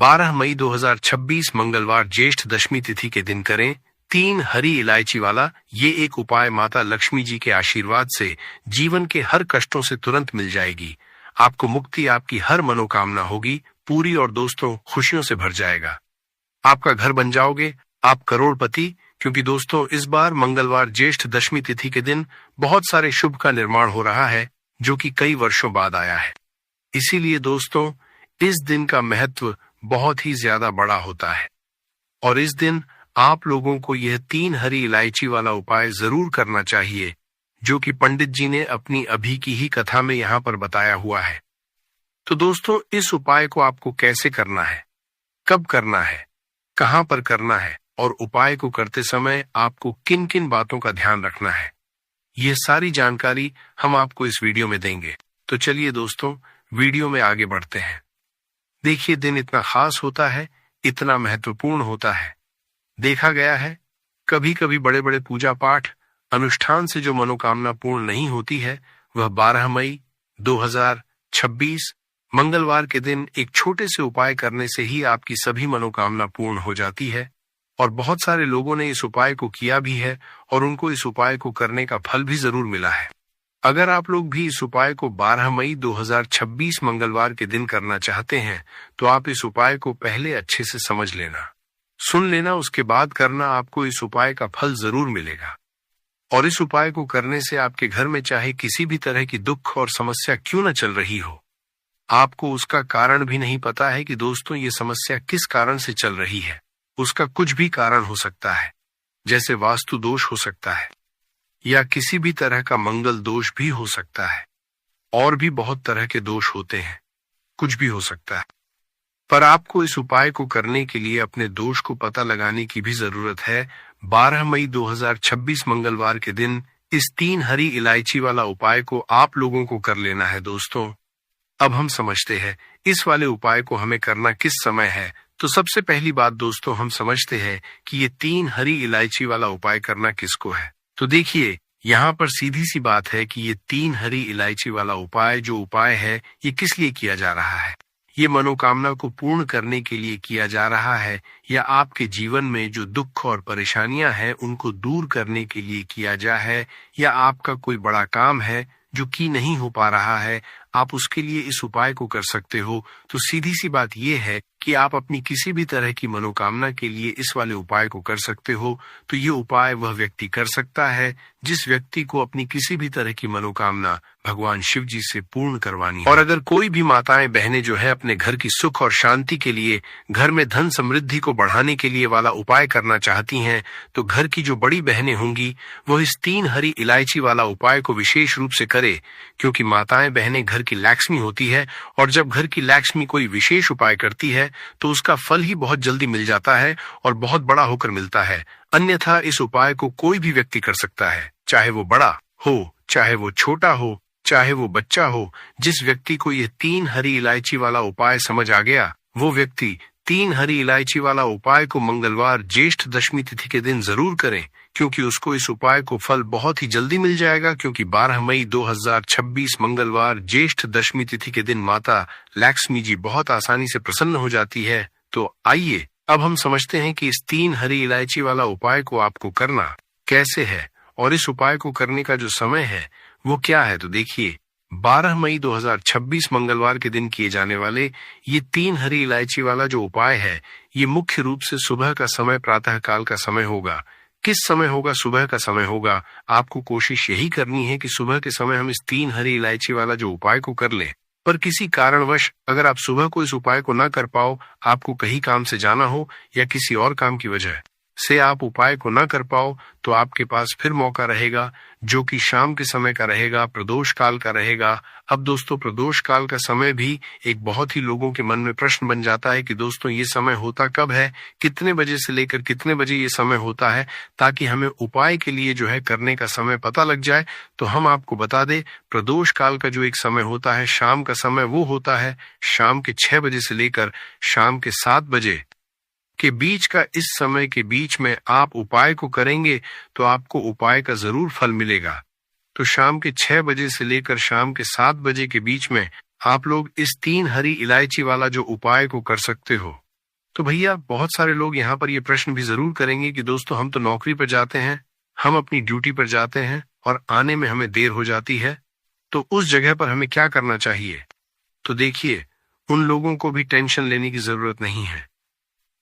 12 मई 2026 मंगलवार ज्येष्ठ दशमी तिथि के दिन करें 3 हरी इलायची वाला ये एक उपाय माता लक्ष्मी जी के आशीर्वाद से जीवन के हर कष्टों से तुरंत मिल जाएगी। आपको मुक्ति, आपकी हर मनोकामना होगी पूरी और दोस्तों खुशियों से भर जाएगा। आपका घर बन जाओगे, आप करोड़पति। क्योंकि दोस्तों इस बार मंगलवार ज्येष्ठ दशमी तिथि के दिन बहुत सारे शुभ का निर्माण हो रहा है जो कि कई वर्षों बाद आया है। इसीलिए दोस्तों इस दिन का महत्व बहुत ही ज्यादा बड़ा होता है और इस दिन आप लोगों को यह 3 हरी इलायची वाला उपाय जरूर करना चाहिए जो कि पंडित जी ने अपनी अभी की ही कथा में यहाँ पर बताया हुआ है। तो दोस्तों इस उपाय को आपको कैसे करना है, कब करना है, कहाँ पर करना है और उपाय को करते समय आपको किन किन बातों का ध्यान रखना है, यह सारी जानकारी हम आपको इस वीडियो में देंगे। तो चलिए दोस्तों वीडियो में आगे बढ़ते हैं। देखिए दिन इतना खास होता है, इतना महत्वपूर्ण होता है। देखा गया है कभी कभी बड़े बड़े पूजा पाठ अनुष्ठान से जो मनोकामना पूर्ण नहीं होती है वह 12 मई 2026 मंगलवार के दिन एक छोटे से उपाय करने से ही आपकी सभी मनोकामना पूर्ण हो जाती है। और बहुत सारे लोगों ने इस उपाय को किया भी है और उनको इस उपाय को करने का फल भी जरूर मिला है। अगर आप लोग भी इस उपाय को 12 मई 2026 मंगलवार के दिन करना चाहते हैं तो आप इस उपाय को पहले अच्छे से समझ लेना, सुन लेना, उसके बाद करना। आपको इस उपाय का फल जरूर मिलेगा। और इस उपाय को करने से आपके घर में चाहे किसी भी तरह की दुख और समस्या क्यों न चल रही हो, आपको उसका कारण भी नहीं पता है कि दोस्तों ये समस्या किस कारण से चल रही है। उसका कुछ भी कारण हो सकता है, जैसे वास्तु दोष हो सकता है या किसी भी तरह का मंगल दोष भी हो सकता है और भी बहुत तरह के दोष होते हैं, कुछ भी हो सकता है। पर आपको इस उपाय को करने के लिए अपने दोष को पता लगाने की भी जरूरत है। 12 मई 2026 मंगलवार के दिन इस 3 हरी इलायची वाला उपाय को आप लोगों को कर लेना है। दोस्तों अब हम समझते हैं इस वाले उपाय को हमें करना किस समय है। तो सबसे पहली बात दोस्तों हम समझते हैं कि ये 3 हरी इलायची वाला उपाय करना किसको है। तो देखिए यहाँ पर सीधी सी बात है कि ये 3 हरी इलायची वाला उपाय जो उपाय है ये किस लिए किया जा रहा है। ये मनोकामना को पूर्ण करने के लिए किया जा रहा है या आपके जीवन में जो दुख और परेशानियां हैं उनको दूर करने के लिए किया जा है, या आपका कोई बड़ा काम है जो कि नहीं हो पा रहा है, आप उसके लिए इस उपाय को कर सकते हो। तो सीधी सी बात यह है कि आप अपनी किसी भी तरह की मनोकामना के लिए इस वाले उपाय को कर सकते हो। तो ये उपाय वह व्यक्ति कर सकता है जिस व्यक्ति को अपनी किसी भी तरह की मनोकामना भगवान शिव जी से पूर्ण करवानी है। और अगर कोई भी माताएं बहनें जो है अपने घर की सुख और शांति के लिए, घर में धन समृद्धि को बढ़ाने के लिए वाला उपाय करना चाहती हैं तो घर की जो बड़ी बहनें होंगी वो इस 3 हरी इलायची वाला उपाय को विशेष रूप से करे, क्योंकि माताएं बहनें घर की लक्ष्मी होती है और जब घर की लक्ष्मी कोई विशेष उपाय करती है तो उसका फल ही बहुत जल्दी मिल जाता है और बहुत बड़ा होकर मिलता है। अन्यथा इस उपाय को कोई भी व्यक्ति कर सकता है, चाहे वो बड़ा हो, चाहे वो छोटा हो, चाहे वो बच्चा हो। जिस व्यक्ति को ये 3 हरी इलायची वाला उपाय समझ आ गया वो व्यक्ति 3 हरी इलायची वाला उपाय को मंगलवार ज्येष्ठ दशमी तिथि के दिन जरूर करें, क्योंकि उसको इस उपाय को फल बहुत ही जल्दी मिल जाएगा। क्योंकि 12 मई 2026 मंगलवार ज्येष्ठ दशमी तिथि के दिन माता लक्ष्मी जी बहुत आसानी से प्रसन्न हो जाती है। तो आइए अब हम समझते हैं कि इस 3 हरी इलायची वाला उपाय को आपको करना कैसे है और इस उपाय को करने का जो समय है वो क्या है। तो देखिए 12 मई 2026 मंगलवार के दिन किए जाने वाले ये 3 हरी इलायची वाला जो उपाय है ये मुख्य रूप से सुबह का समय, प्रातः काल का समय होगा। किस समय होगा? सुबह का समय होगा। आपको कोशिश यही करनी है कि सुबह के समय हम इस 3 हरी इलायची वाला जो उपाय को कर लें। पर किसी कारणवश अगर आप सुबह को इस उपाय को ना कर पाओ, आपको कहीं काम से जाना हो या किसी और काम की वजह से आप उपाय को ना कर पाओ, तो आपके पास फिर मौका रहेगा जो कि शाम के समय का रहेगा, प्रदोष काल का रहेगा। अब दोस्तों प्रदोष काल का समय भी एक बहुत ही लोगों के मन में प्रश्न बन जाता है कि दोस्तों ये समय होता कब है, कितने बजे से लेकर कितने बजे ये समय होता है, ताकि हमें उपाय के लिए जो है करने का समय पता लग जाए। तो हम आपको बता दें प्रदोष काल का जो एक समय होता है, शाम का समय, वो होता है शाम के 6 बजे से लेकर शाम के 7 बजे के बीच का। इस समय के बीच में आप उपाय को करेंगे तो आपको उपाय का जरूर फल मिलेगा। तो शाम के 6 बजे से लेकर शाम के 7 बजे के बीच में आप लोग इस 3 हरी इलायची वाला जो उपाय को कर सकते हो। तो भैया बहुत सारे लोग यहाँ पर ये प्रश्न भी जरूर करेंगे कि दोस्तों हम तो नौकरी पर जाते हैं, हम अपनी ड्यूटी पर जाते हैं और आने में हमें देर हो जाती है, तो उस जगह पर हमें क्या करना चाहिए? तो देखिए, उन लोगों को भी टेंशन लेने की जरूरत नहीं है।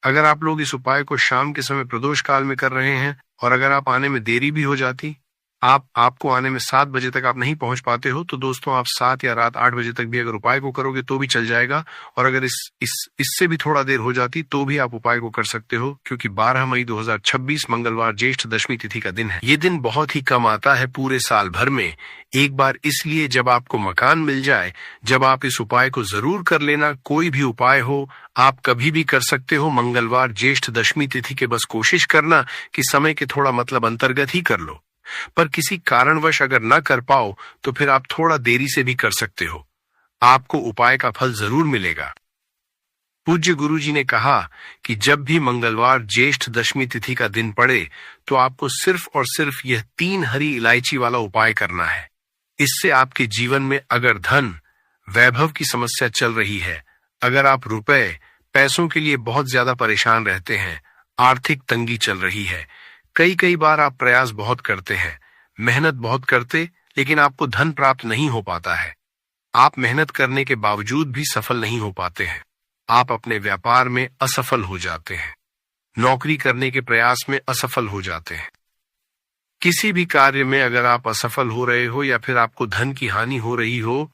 अगर आप लोग इस उपाय को शाम के समय प्रदोष काल में कर रहे हैं और अगर आप आने में देरी भी हो जाती, आपको आने में 7 बजे तक आप नहीं पहुंच पाते हो, तो दोस्तों आप 7 या रात 8 बजे तक भी अगर उपाय को करोगे तो भी चल जाएगा। और अगर इससे भी थोड़ा देर हो जाती तो भी आप उपाय को कर सकते हो, क्योंकि 12 मई 2026 मंगलवार ज्येष्ठ दशमी तिथि का दिन है। ये दिन बहुत ही कम आता है पूरे साल भर में, एक बार इसलिए जब आपको मकान मिल जाए, जब आप इस उपाय को जरूर कर लेना। कोई भी उपाय हो आप कभी भी कर सकते हो। मंगलवार ज्येष्ठ दशमी तिथि के बस कोशिश करना कि समय के थोड़ा मतलब अंतर्गत ही कर लो, पर किसी कारणवश अगर न कर पाओ तो फिर आप थोड़ा देरी से भी कर सकते हो, आपको उपाय का फल जरूर मिलेगा। पूज्य गुरुजी ने कहा कि जब भी मंगलवार ज्येष्ठ दशमी तिथि का दिन पड़े तो आपको सिर्फ और सिर्फ यह 3 हरी इलायची वाला उपाय करना है। इससे आपके जीवन में अगर धन वैभव की समस्या चल रही है, अगर आप रुपए पैसों के लिए बहुत ज्यादा परेशान रहते हैं, आर्थिक तंगी चल रही है, कई बार आप प्रयास बहुत करते हैं, मेहनत बहुत करते, लेकिन आपको धन प्राप्त नहीं हो पाता है, आप मेहनत करने के बावजूद भी सफल नहीं हो पाते हैं, आप अपने व्यापार में असफल हो जाते हैं, नौकरी करने के प्रयास में असफल हो जाते हैं, किसी भी कार्य में अगर आप असफल हो रहे हो या फिर आपको धन की हानि हो रही हो,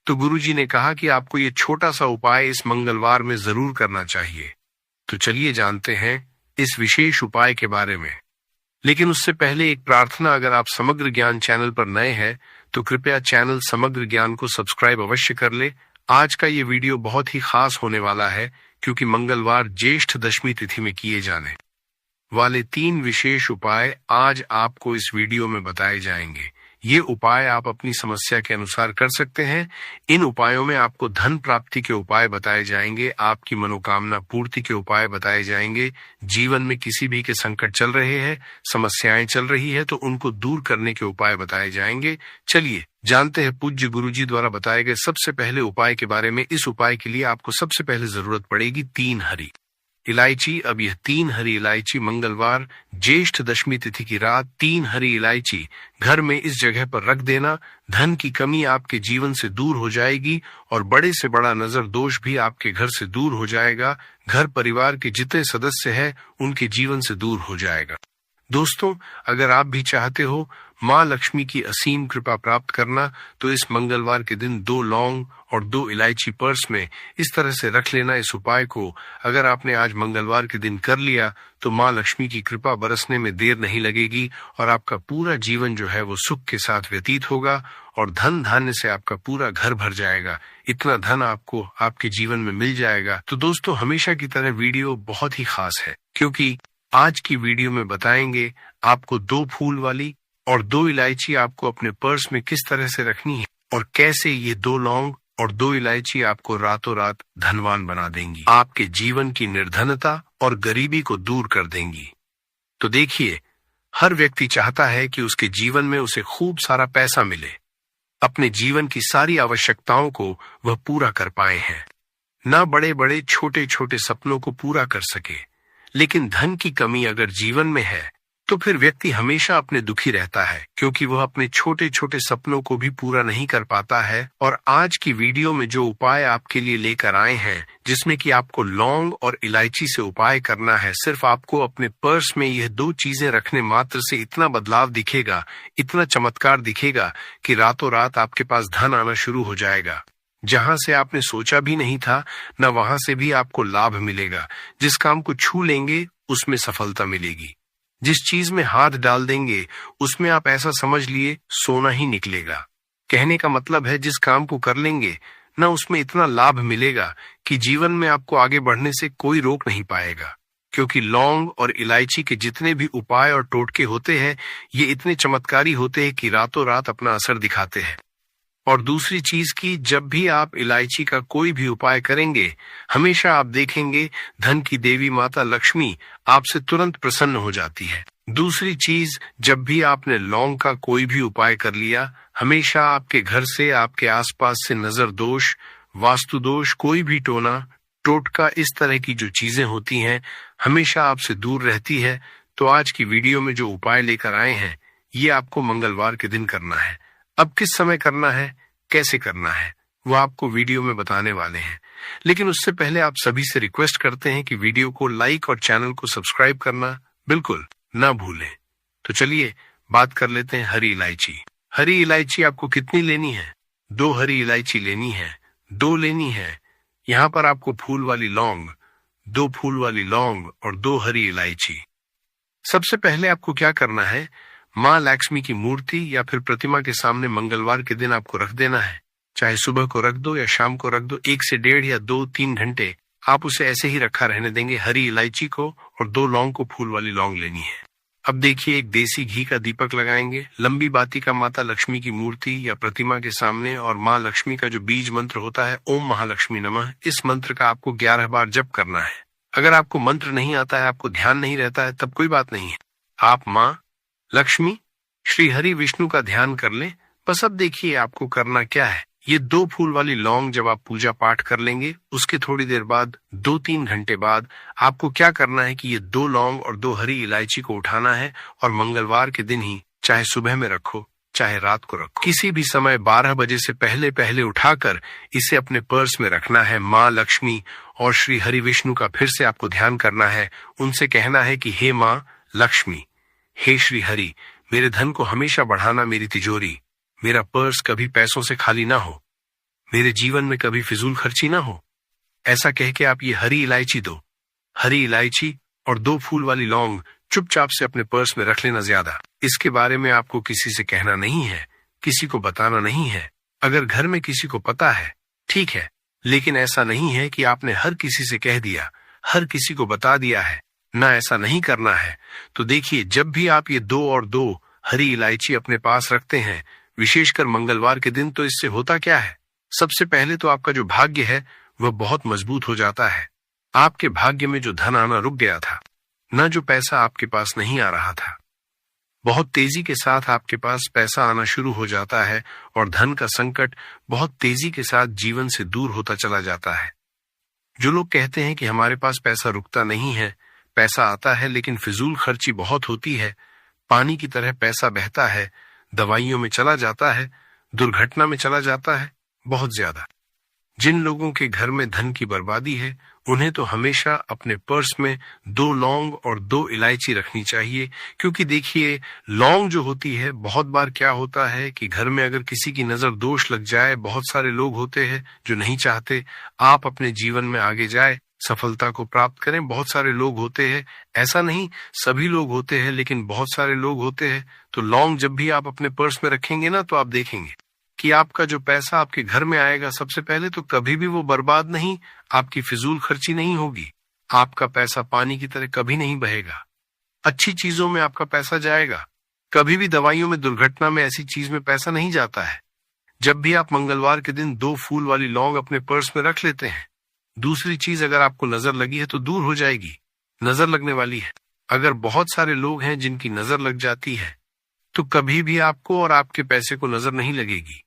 तो गुरुजी ने कहा कि आपको ये छोटा सा उपाय इस मंगलवार में जरूर करना चाहिए। तो चलिए जानते हैं इस विशेष उपाय के बारे में। लेकिन उससे पहले एक प्रार्थना, अगर आप समग्र ज्ञान चैनल पर नए हैं तो कृपया चैनल समग्र ज्ञान को सब्सक्राइब अवश्य कर ले। आज का ये वीडियो बहुत ही खास होने वाला है, क्योंकि मंगलवार ज्येष्ठ दशमी तिथि में किए जाने वाले 3 विशेष उपाय आज आपको इस वीडियो में बताए जाएंगे। ये उपाय आप अपनी समस्या के अनुसार कर सकते हैं। इन उपायों में आपको धन प्राप्ति के उपाय बताए जाएंगे, आपकी मनोकामना पूर्ति के उपाय बताए जाएंगे। जीवन में किसी भी के संकट चल रहे हैं, समस्याएं चल रही है, तो उनको दूर करने के उपाय बताए जाएंगे। चलिए जानते हैं पूज्य गुरुजी द्वारा बताए गए सबसे पहले उपाय के बारे में। इस उपाय के लिए आपको सबसे पहले जरूरत पड़ेगी 3 हरी इलायची। अब यह 3 हरी इलायची मंगलवार ज्येष्ठ दशमी तिथि की रात 3 हरी इलायची घर में इस जगह पर रख देना। धन की कमी आपके जीवन से दूर हो जाएगी और बड़े से बड़ा नजर दोष भी आपके घर से दूर हो जाएगा। घर परिवार के जितने सदस्य हैं उनके जीवन से दूर हो जाएगा। दोस्तों, अगर आप भी चाहते हो माँ लक्ष्मी की असीम कृपा प्राप्त करना, तो इस मंगलवार के दिन 2 लौंग और 2 इलायची पर्स में इस तरह से रख लेना। इस उपाय को अगर आपने आज मंगलवार के दिन कर लिया तो माँ लक्ष्मी की कृपा बरसने में देर नहीं लगेगी और आपका पूरा जीवन जो है वो सुख के साथ व्यतीत होगा और धन धान्य से आपका पूरा घर भर जाएगा। इतना धन आपको आपके जीवन में मिल जाएगा। तो दोस्तों, हमेशा की तरह वीडियो बहुत ही खास है, क्योंकि आज की वीडियो में बताएंगे आपको 2 फूल वाली और 2 इलायची आपको अपने पर्स में किस तरह से रखनी है और कैसे ये 2 लौंग और 2 इलायची आपको रातों रात धनवान बना देंगी, आपके जीवन की निर्धनता और गरीबी को दूर कर देंगी। तो देखिए, हर व्यक्ति चाहता है कि उसके जीवन में उसे खूब सारा पैसा मिले, अपने जीवन की सारी आवश्यकताओं को वह पूरा कर पाए हैं, न बड़े बड़े छोटे छोटे सपनों को पूरा कर सके। लेकिन धन की कमी अगर जीवन में है तो फिर व्यक्ति हमेशा अपने दुखी रहता है, क्योंकि वह अपने छोटे छोटे सपनों को भी पूरा नहीं कर पाता है। और आज की वीडियो में जो उपाय आपके लिए लेकर आए हैं, जिसमें कि आपको लौंग और इलायची से उपाय करना है, सिर्फ आपको अपने पर्स में यह 2 चीजें रखने मात्र से इतना बदलाव दिखेगा, इतना चमत्कार दिखेगा कि रातों रात आपके पास धन आना शुरू हो जाएगा। जहां से आपने सोचा भी नहीं था, न वहां से भी आपको लाभ मिलेगा। जिस काम को छू लेंगे उसमें सफलता मिलेगी, जिस चीज में हाथ डाल देंगे उसमें आप ऐसा समझ लिए सोना ही निकलेगा। कहने का मतलब है, जिस काम को कर लेंगे न उसमें इतना लाभ मिलेगा कि जीवन में आपको आगे बढ़ने से कोई रोक नहीं पाएगा। क्योंकि लौंग और इलायची के जितने भी उपाय और टोटके होते हैं, ये इतने चमत्कारी होते हैं कि रातों रात अपना असर दिखाते हैं। और दूसरी चीज की, जब भी आप इलायची का कोई भी उपाय करेंगे, हमेशा आप देखेंगे धन की देवी माता लक्ष्मी आपसे तुरंत प्रसन्न हो जाती है। दूसरी चीज, जब भी आपने लौंग का कोई भी उपाय कर लिया, हमेशा आपके घर से, आपके आसपास से नजर दोष, वास्तु दोष, कोई भी टोना टोटका, इस तरह की जो चीजें होती हैं हमेशा आपसे दूर रहती है। तो आज की वीडियो में जो उपाय लेकर आए हैं ये आपको मंगलवार के दिन करना है। अब किस समय करना है, कैसे करना है, वो आपको वीडियो में बताने वाले हैं। लेकिन उससे पहले आप सभी से रिक्वेस्ट करते हैं कि वीडियो को लाइक और चैनल को सब्सक्राइब करना बिल्कुल ना भूलें। तो चलिए बात कर लेते हैं हरी इलायची। हरी इलायची आपको कितनी लेनी है? 2 हरी इलायची लेनी है, 2 लेनी है। यहाँ पर आपको फूल वाली लौंग, 2 फूल वाली लौंग और 2 हरी इलायची। सबसे पहले आपको क्या करना है, माँ लक्ष्मी की मूर्ति या फिर प्रतिमा के सामने मंगलवार के दिन आपको रख देना है। चाहे सुबह को रख दो या शाम को रख दो, 1 से 1.5 या 2-3 घंटे आप उसे ऐसे ही रखा रहने देंगे। हरी इलायची को और 2 लौंग को फूल वाली लौंग लेनी है। अब देखिए, एक देसी घी का दीपक लगाएंगे, लंबी बाती का माता लक्ष्मी की मूर्ति या प्रतिमा के सामने, और माँ लक्ष्मी का जो बीज मंत्र होता है ओम महालक्ष्मी नमः, इस मंत्र का आपको 11 बार जप करना है। अगर आपको मंत्र नहीं आता है, आपको ध्यान नहीं रहता है, तब कोई बात नहीं है, आप माँ लक्ष्मी, श्री हरि विष्णु का ध्यान कर लें। बस अब देखिए आपको करना क्या है। ये 2 फूल वाली लौंग जब आप पूजा पाठ कर लेंगे, उसके थोड़ी देर बाद 2-3 घंटे बाद आपको क्या करना है कि ये 2 लौंग और 2 हरी इलायची को उठाना है और मंगलवार के दिन ही, चाहे सुबह में रखो चाहे रात को रखो, किसी भी समय 12 बजे से पहले पहले उठाकर इसे अपने पर्स में रखना है। माँ लक्ष्मी और श्री हरि विष्णु का फिर से आपको ध्यान करना है। उनसे कहना है कि हे माँ लक्ष्मी, हे श्री हरि, मेरे धन को हमेशा बढ़ाना मेरी तिजोरी, मेरा पर्स कभी पैसों से खाली ना हो, मेरे जीवन में कभी फिजूल खर्ची ना हो। ऐसा कह के आप ये हरी इलायची 2 हरी इलायची और 2 फूल वाली लौंग चुपचाप से अपने पर्स में रख लेना। ज्यादा इसके बारे में आपको किसी से कहना नहीं है, किसी को बताना नहीं है। अगर घर में किसी को पता है ठीक है, लेकिन ऐसा नहीं है कि आपने हर किसी से कह दिया, हर किसी को बता दिया है ना, ऐसा नहीं करना है। तो देखिए, जब भी आप ये 2 और 2 हरी इलायची अपने पास रखते हैं, विशेषकर मंगलवार के दिन, तो इससे होता क्या है, सबसे पहले तो आपका जो भाग्य है वह बहुत मजबूत हो जाता है। आपके भाग्य में जो धन आना रुक गया था, न जो पैसा आपके पास नहीं आ रहा था, बहुत तेजी के साथ आपके पास पैसा आना शुरू हो जाता है और धन का संकट बहुत तेजी के साथ जीवन से दूर होता चला जाता है। जो लोग कहते हैं कि हमारे पास पैसा रुकता नहीं है, पैसा आता है लेकिन फिजूल खर्ची बहुत होती है, पानी की तरह पैसा बहता है, दवाइयों में चला जाता है, दुर्घटना में चला जाता है, बहुत ज्यादा। जिन लोगों के घर में धन की बर्बादी है, उन्हें तो हमेशा अपने पर्स में 2 लौंग और 2 इलायची रखनी चाहिए। क्योंकि देखिए, लौंग जो होती है, बहुत बार क्या होता है कि घर में अगर किसी की नजर दोष लग जाए, बहुत सारे लोग होते हैं जो नहीं चाहते आप अपने जीवन में आगे जाए, सफलता को प्राप्त करें। बहुत सारे लोग होते हैं, ऐसा नहीं सभी लोग होते हैं, लेकिन बहुत सारे लोग होते हैं। तो लौंग जब भी आप अपने पर्स में रखेंगे ना, तो आप देखेंगे कि आपका जो पैसा आपके घर में आएगा, सबसे पहले तो कभी भी वो बर्बाद नहीं, आपकी फिजूल खर्ची नहीं होगी। आपका पैसा पानी की तरह कभी नहीं बहेगा, अच्छी चीजों में आपका पैसा जाएगा। कभी भी दवाइयों में, दुर्घटना में, ऐसी चीज में पैसा नहीं जाता है। जब भी आप मंगलवार के दिन 2 फूल वाली लौंग अपने पर्स में रख लेते हैं, दूसरी चीज, अगर आपको नजर लगी है तो दूर हो जाएगी, नजर लगने वाली है। अगर बहुत सारे लोग हैं जिनकी नजर लग जाती है, तो कभी भी आपको और आपके पैसे को नजर नहीं लगेगी।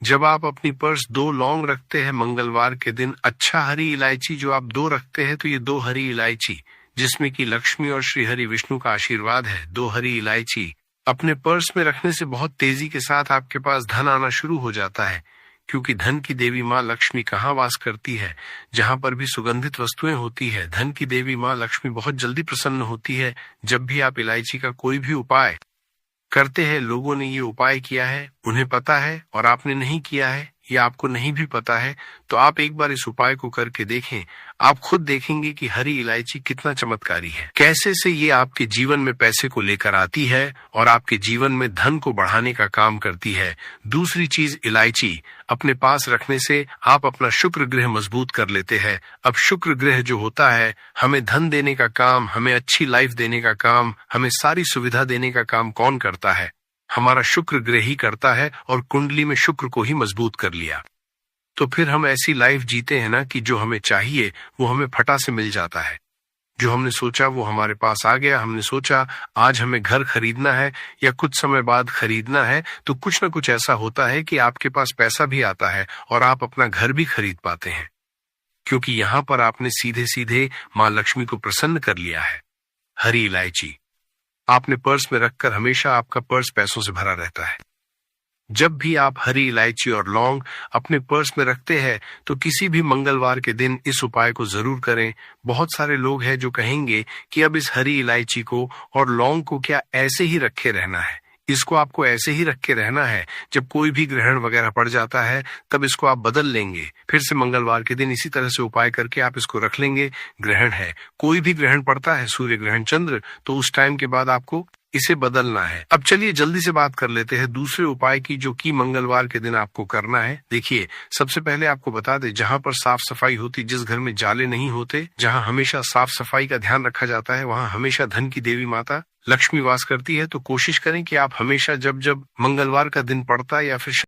जब आप अपनी पर्स 2 लौंग रखते हैं मंगलवार के दिन, अच्छा हरी इलायची जो आप 2 रखते हैं, तो ये 2 हरी इलायची जिसमें कि लक्ष्मी और श्री हरि विष्णु का आशीर्वाद है, 2 हरी इलायची अपने पर्स में रखने से बहुत तेजी के साथ आपके पास धन आना शुरू हो जाता है। क्योंकि धन की देवी माँ लक्ष्मी कहाँ वास करती है, जहाँ पर भी सुगंधित वस्तुएं होती है, धन की देवी माँ लक्ष्मी बहुत जल्दी प्रसन्न होती है। जब भी आप इलायची का कोई भी उपाय करते हैं, लोगों ने ये उपाय किया है, उन्हें पता है, और आपने नहीं किया है या आपको नहीं भी पता है, तो आप एक बार इस उपाय को करके देखें। आप खुद देखेंगे कि हरी इलायची कितना चमत्कारी है, कैसे से ये आपके जीवन में पैसे को लेकर आती है और आपके जीवन में धन को बढ़ाने का काम करती है। दूसरी चीज, इलायची अपने पास रखने से आप अपना शुक्र ग्रह मजबूत कर लेते हैं। अब शुक्र ग्रह जो होता है, हमें धन देने का काम, हमें अच्छी लाइफ देने का काम, हमें सारी सुविधा देने का काम कौन करता है? हमारा शुक्र ग्रह ही करता है। और कुंडली में शुक्र को ही मजबूत कर लिया तो फिर हम ऐसी लाइफ जीते हैं ना कि जो हमें चाहिए वो हमें फटा से मिल जाता है। जो हमने सोचा वो हमारे पास आ गया। हमने सोचा आज हमें घर खरीदना है या कुछ समय बाद खरीदना है, तो कुछ ना कुछ ऐसा होता है कि आपके पास पैसा भी आता है और आप अपना घर भी खरीद पाते हैं। क्योंकि यहाँ पर आपने सीधे सीधे माँ लक्ष्मी को प्रसन्न कर लिया है। हरी इलायची आपने पर्स में रखकर हमेशा आपका पर्स पैसों से भरा रहता है। जब भी आप हरी इलायची और लौंग अपने पर्स में रखते हैं तो किसी भी मंगलवार के दिन इस उपाय को जरूर करें। बहुत सारे लोग हैं जो कहेंगे कि अब इस हरी इलायची को और लौंग को क्या ऐसे ही रखे रहना है। इसको आपको ऐसे ही रख के रहना है, जब कोई भी ग्रहण वगैरह पड़ जाता है तब इसको आप बदल लेंगे। फिर से मंगलवार के दिन इसी तरह से उपाय करके आप इसको रख लेंगे। ग्रहण है, कोई भी ग्रहण पड़ता है, सूर्य ग्रहण, चंद्र, तो उस टाइम के बाद आपको इसे बदलना है। अब चलिए जल्दी से बात कर लेते हैं दूसरे उपाय की, जो कि मंगलवार के दिन आपको करना है। देखिए, सबसे पहले आपको बता दें, जहां पर साफ सफाई होती, जिस घर में जाले नहीं होते, जहां हमेशा साफ सफाई का ध्यान रखा जाता है, वहां हमेशा धन की देवी माता लक्ष्मी वास करती है। तो कोशिश करें कि आप हमेशा जब जब मंगलवार का दिन पड़ता है या फिर